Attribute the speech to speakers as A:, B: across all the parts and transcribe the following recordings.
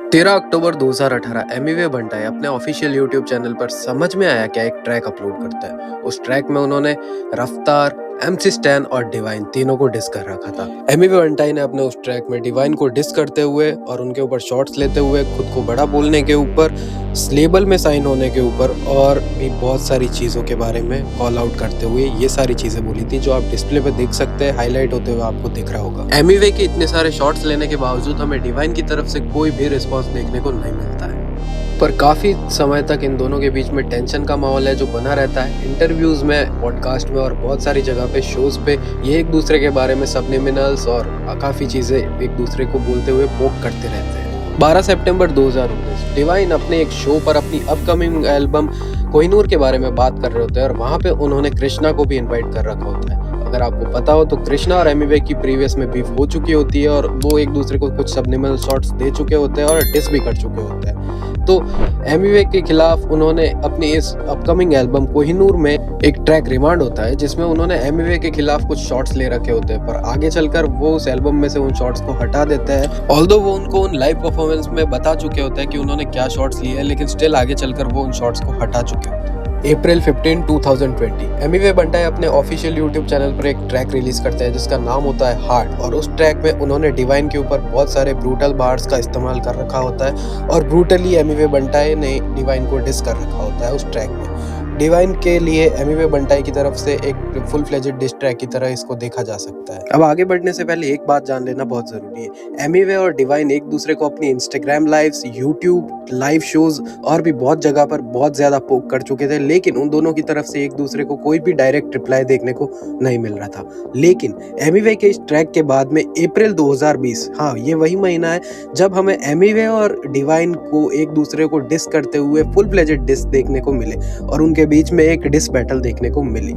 A: 13 अक्टूबर 2018 एमिवे बंटाई अपने official YouTube channel पर समझ में आया क्या एक ट्रैक अपलोड करता है। उस ट्रैक में उन्होंने रफ्तार, MC स्टैन और डिवाइन तीनों को डिस कर रखा था। एमिवे बंटाई ने अपने उस ट्रैक में डिवाइन को डिस करते हुए और उनके ऊपर शॉट्स लेते हुए, खुद को बड़ा बोलने के ऊपर, लेबल में साइन होने के ऊपर और भी बहुत सारी चीज़ों के बारे में कॉल आउट करते हुए ये सारी चीज़ें बोली थी, जो आप डिस्प्ले पे देख सकते हैं, हाईलाइट होते हुए आपको दिख रहा होगा। एमिवे के इतने सारे शॉट्स लेने के बावजूद हमें डिवाइन की तरफ से कोई भी रिस्पॉन्स देखने को नहीं मिलता है। पर काफ़ी समय तक इन दोनों के बीच में टेंशन का माहौल है जो बना रहता है। इंटरव्यूज़ में, पॉडकास्ट में और बहुत सारी जगह पे, शोज़ पे ये एक दूसरे के बारे में सबलिमिनल्स और काफ़ी चीज़ें एक दूसरे को बोलते हुए पोक करते रहते हैं। 12 सितंबर 2019 डिवाइन अपने एक शो पर अपनी अपकमिंग एल्बम कोहिनूर के बारे में बात कर रहे होते हैं और वहाँ पे उन्होंने कृष्णा को भी इनवाइट कर रखा होता है। अगर आपको पता हो तो कृष्णा और एमिवे की प्रीवियस में बीफ हो चुकी होती है और वो एक दूसरे को कुछ सबलिमिनल शॉट्स दे चुके होते हैं और डिस भी कर चुके होते हैं। तो एमिवे के खिलाफ उन्होंने अपनी इस अपकमिंग एल्बम कोहिनूर में एक ट्रैक रिमांड होता है जिसमें उन्होंने एमिवे के खिलाफ कुछ शॉट्स ले रखे होते हैं, पर आगे चलकर वो उस एल्बम में से उन शॉट्स को हटा देते हैं। ऑल्दो वो उनको उन लाइव परफॉर्मेंस में बता चुके होते हैं कि उन्होंने क्या शॉट्स लिए हैं, लेकिन स्टिल आगे चलकर वो उन शॉट्स को हटा चुके होते हैं। अप्रैल 15, 2020 एमिवे बंटाई अपने ऑफिशियल यूट्यूब चैनल पर एक ट्रैक रिलीज करते हैं जिसका नाम होता है हार्ट, और उस ट्रैक में उन्होंने डिवाइन के ऊपर बहुत सारे ब्रूटल बार्स का इस्तेमाल कर रखा होता है और ब्रूटली एमिवे बंटाई ने डिवाइन को डिस कर रखा होता है। उस ट्रैक में डिवाइन के लिए एमिवे बंटाई की तरफ से एक फुल फ्लेजेड डिस ट्रैक की तरह इसको देखा जा सकता है। अब आगे बढ़ने से पहले एक बात जान लेना बहुत जरूरी है। एमिवे और डिवाइन एक दूसरे को अपनी Instagram lives, YouTube live shows और भी बहुत जगह पर बहुत ज्यादा पोक कर चुके थे, लेकिन उन दोनों की तरफ से एक दूसरे को कोई भी डायरेक्ट रिप्लाई देखने को नहीं मिल रहा था। लेकिन एमिवे के इस ट्रैक के बाद में अप्रैल 2020, हाँ ये वही महीना है जब हमें एमिवे और डिवाइन को एक दूसरे को डिस करते हुए फुल फ्लेजेड डिस देखने को मिले और उनके बीच में एक डिस बैटल देखने को मिली।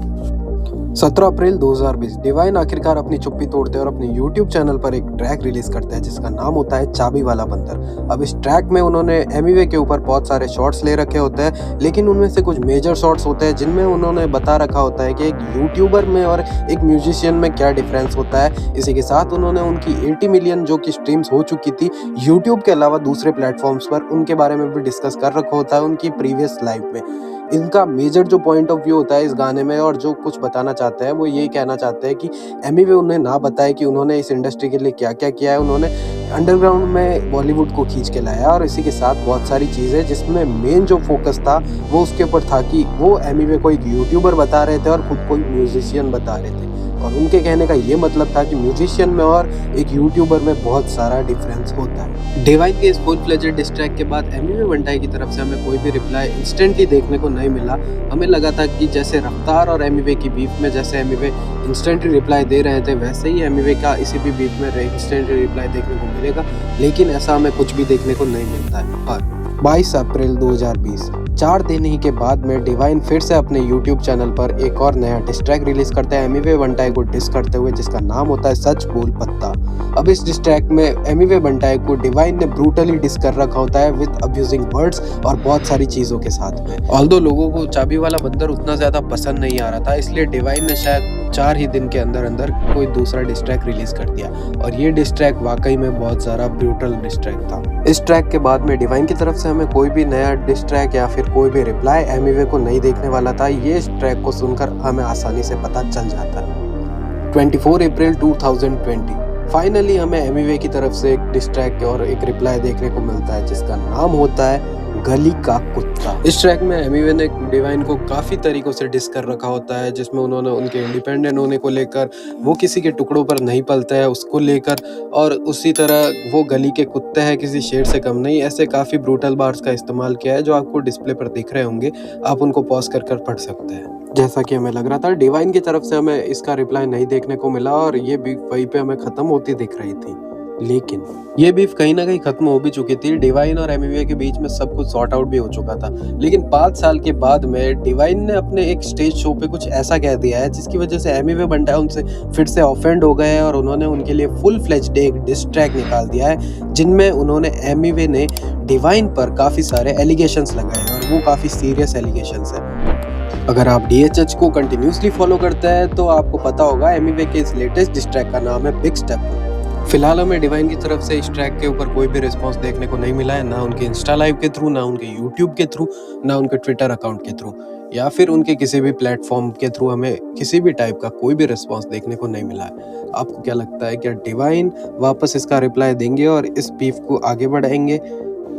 A: 17 अप्रैल 2020 डिवाइन आखिरकार अपनी चुप्पी तोड़ते हैं और अपने YouTube चैनल पर एक ट्रैक रिलीज करते हैं जिसका नाम होता है चाबी वाला बंदर। अब इस ट्रैक में उन्होंने एमिवे के ऊपर बहुत सारे शॉट्स ले रखे होते हैं, लेकिन उनमें से कुछ मेजर शॉट्स होते हैं जिनमें उन्होंने बता रखा होता है कि एक यूट्यूबर में और एक म्यूजिशियन में क्या डिफरेंस होता है। इसी के साथ उन्होंने उनकी 80 मिलियन जो कि स्ट्रीम्स हो चुकी थी यूट्यूब के अलावा दूसरे प्लेटफॉर्म्स पर, उनके बारे में भी डिस्कस कर रखा होता है उनकी प्रीवियस लाइफ में। इनका मेजर जो पॉइंट ऑफ व्यू होता है इस गाने में और जो कुछ बताना चाहते हैं वो यही कहना चाहते हैं कि एमिवे उन्हें ना बताए कि उन्होंने इस इंडस्ट्री के लिए क्या क्या किया है। उन्होंने अंडरग्राउंड में बॉलीवुड को खींच के लाया और इसी के साथ बहुत सारी चीज़ें जिसमें मेन जो फोकस था वो उसके ऊपर था कि वो एमिवे को एक यूट्यूबर बता रहे थे और खुद को एक म्यूजिशियन बता रहे थे, और उनके कहने का ये मतलब था कि म्यूजिशियन में और एक यूट्यूबर में बहुत सारा डिफरेंस होता है। डिवाइन के इस फुल फ्लेजेड डिस ट्रैक के बाद एमिवे बंटाई की तरफ से हमें कोई भी रिप्लाई इंस्टेंटली देखने को नहीं मिला। हमें लगा था कि जैसे रफ्तार और एमिवे की बीफ में जैसे एमिवे इंस्टेंटली रिप्लाई दे रहे थे, वैसे ही एमिवे का इसी भी बीफ में इंस्टेंटली रिप्लाई देखने को मिलेगा, लेकिन ऐसा हमें कुछ भी देखने को नहीं मिलता है। और 22 अप्रैल 2020 4 दिन ही के बाद में डिवाइन फिर से अपने YouTube चैनल पर एक और नया डिस ट्रैक रिलीज करते हैं एमिवे बंटाई को डिस करते हुए जिसका नाम होता है सच बोल पत्ता। अब इस डिस ट्रैक में एमिवे बंटाई को डिवाइन ने ब्रूटली डिस कर रखा होता है विद अब्यूजिंग वर्ड्स और बहुत सारी चीजों के साथ में। ऑल्दो लोगों को चाबी वाला बंदर उतना ज्यादा पसंद नहीं आ रहा था, इसलिए डिवाइन ने शायद 4 ही दिन के अंदर अंदर कोई दूसरा डिस ट्रैक रिलीज कर दिया, और ये डिस ट्रैक वाकई में बहुत सारा ब्रूटल डिस ट्रैक था। इस ट्रैक के बाद में डिवाइन की तरफ से हमें कोई भी नया डिस ट्रैक या फिर कोई भी रिप्लाई एमिवे को नहीं देखने वाला था। ये इस ट्रैक को सुनकर हमें आसानी से पता चल जाता है। 24 अप्रैल 2020 फाइनली हमें एमिवे की तरफ से एक डिस ट्रैक और एक रिप्लाई देखने को मिलता है जिसका नाम होता है गली का कुत्ता। इस ट्रैक में एमिवे ने डिवाइन को काफ़ी तरीकों से डिस कर रखा होता है, जिसमें उन्होंने उनके इंडिपेंडेंट होने को लेकर, वो किसी के टुकड़ों पर नहीं पलते हैं उसको लेकर, और उसी तरह वो गली के कुत्ते हैं, किसी शेर से कम नहीं, ऐसे काफ़ी ब्रूटल बार्स का इस्तेमाल किया है जो आपको डिस्प्ले पर दिख रहे होंगे। आप उनको पॉज कर पढ़ सकते हैं। जैसा कि हमें लग रहा था डिवाइन की तरफ से हमें इसका रिप्लाई नहीं देखने को मिला और ये बीफ वहीं पे हमें ख़त्म होती दिख रही थी, लेकिन ये बीफ कहीं ना कहीं खत्म हो भी चुकी थी। डिवाइन और एमिवे के बीच में सब कुछ सॉर्ट आउट भी हो चुका था, लेकिन 5 साल के बाद में डिवाइन ने अपने एक स्टेज शो पे कुछ ऐसा कह दिया है जिसकी वजह से एमिवे बंटाई उनसे फिर से ऑफेंड हो गए हैं और उन्होंने उनके लिए फुल फ्लेज्ड एक डिस ट्रैक निकाल दिया है जिनमें उन्होंने एमिवे ने डिवाइन पर काफ़ी सारे एलिगेशंस लगाए हैं और वो काफ़ी सीरियस एलिगेशंस है। अगर आप DHH को कंटिन्यूसली फॉलो करते हैं तो आपको पता होगा एमिवे के इस लेटेस्ट डिस ट्रैक का नाम है बिग स्टेप। फिलहाल हमें डिवाइन की तरफ से इस ट्रैक के ऊपर कोई भी रिस्पांस देखने को नहीं मिला है, ना उनके इंस्टा लाइव के थ्रू, ना उनके यूट्यूब के थ्रू, ना उनके ट्विटर अकाउंट के थ्रू, या फिर उनके किसी भी प्लेटफॉर्म के थ्रू हमें किसी भी टाइप का कोई भी रिस्पांस देखने को नहीं मिला है। आपको क्या लगता है, क्या डिवाइन वापस इसका रिप्लाई देंगे और इस बीफ को आगे बढ़ाएंगे?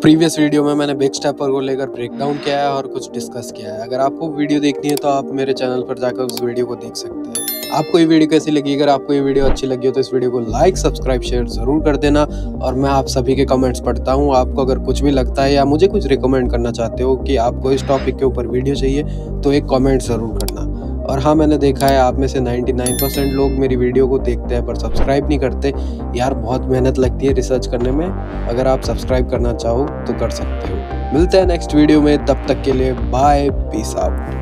A: प्रीवियस वीडियो में मैंने बिग स्टेपर को लेकर ब्रेकडाउन किया है और कुछ डिस्कस किया है। अगर आपको वीडियो देखनी है तो आप मेरे चैनल पर जाकर उस वीडियो को देख सकते हैं। आपको ये वीडियो कैसी लगी? अगर आपको ये वीडियो अच्छी लगी हो तो इस वीडियो को लाइक, सब्सक्राइब, शेयर ज़रूर कर देना। और मैं आप सभी के कमेंट्स पढ़ता हूँ। आपको अगर कुछ भी लगता है या मुझे कुछ रिकमेंड करना चाहते हो कि आपको इस टॉपिक के ऊपर वीडियो चाहिए, तो एक कमेंट ज़रूर करना। और हाँ, मैंने देखा है आप में से 99% लोग मेरी वीडियो को देखते हैं पर सब्सक्राइब नहीं करते। यार बहुत मेहनत लगती है रिसर्च करने में। अगर आप सब्सक्राइब करना चाहो तो कर सकते हो। मिलते हैं नेक्स्ट वीडियो में, तब तक के लिए बाय, पीस आउट।